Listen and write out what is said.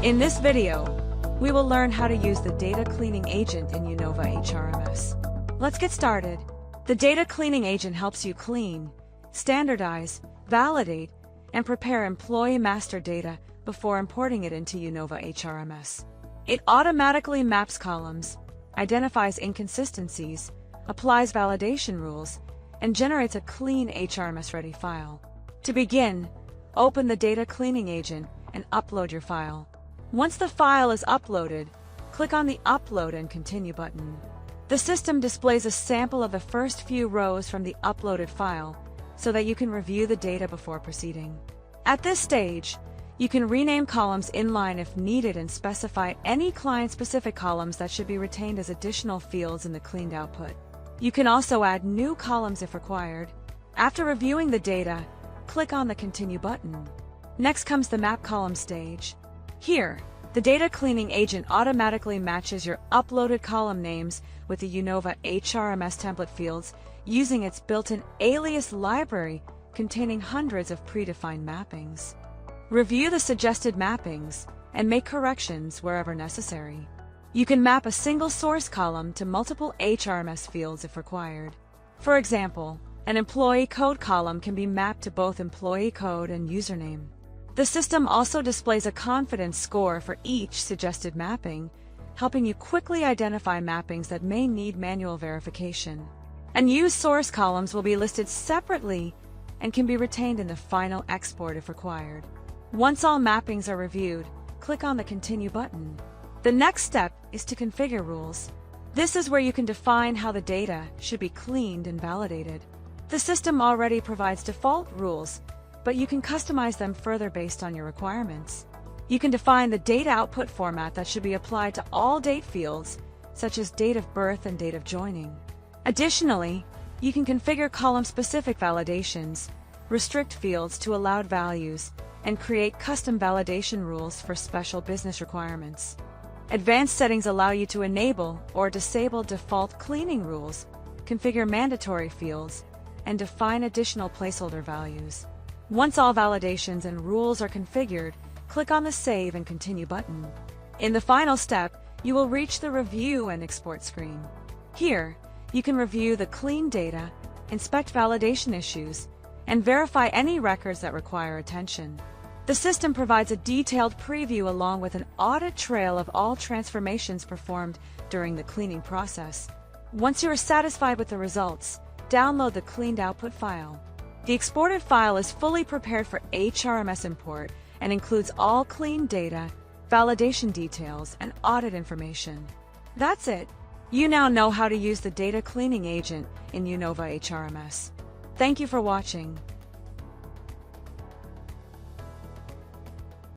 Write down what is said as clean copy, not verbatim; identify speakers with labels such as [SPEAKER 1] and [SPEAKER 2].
[SPEAKER 1] In this video, we will learn how to use the data cleaning agent in uKnowva HRMS. Let's get started. The data cleaning agent helps you clean, standardize, validate, and prepare employee master data before importing it into uKnowva HRMS. It automatically maps columns, identifies inconsistencies, applies validation rules, and generates a clean HRMS-ready file. To begin, open the data cleaning agent and upload your file. Once the file is uploaded, click on the Upload and Continue button. The system displays a sample of the first few rows from the uploaded file so that you can review the data before proceeding. At this stage, you can rename columns inline if needed and specify any client-specific columns that should be retained as additional fields in the cleaned output. You can also add new columns if required. After reviewing the data, click on the Continue button. Next comes the Map Column stage. Here, the data cleaning agent automatically matches your uploaded column names with the uKnowva HRMS template fields using its built-in alias library containing hundreds of predefined mappings. Review the suggested mappings and make corrections wherever necessary. You can map a single source column to multiple HRMS fields if required. For example, an employee code column can be mapped to both employee code and username. The system also displays a confidence score for each suggested mapping, helping you quickly identify mappings that may need manual verification. Unused source columns will be listed separately and can be retained in the final export if required. Once all mappings are reviewed, click on the Continue button. The next step is to configure rules. This is where you can define how the data should be cleaned and validated. The system already provides default rules, but you can customize them further based on your requirements. You can define the data output format that should be applied to all date fields, such as date of birth and date of joining. Additionally, you can configure column-specific validations, restrict fields to allowed values, and create custom validation rules for special business requirements. Advanced settings allow you to enable or disable default cleaning rules, configure mandatory fields, and define additional placeholder values. Once all validations and rules are configured, click on the Save and Continue button. In the final step, you will reach the Review and Export screen. Here, you can review the clean data, inspect validation issues, and verify any records that require attention. The system provides a detailed preview along with an audit trail of all transformations performed during the cleaning process. Once you are satisfied with the results, download the cleaned output file. The exported file is fully prepared for HRMS import and includes all clean data, validation details, and audit information. That's it. You now know how to use the data cleaning agent in uKnowva HRMS. Thank you for watching.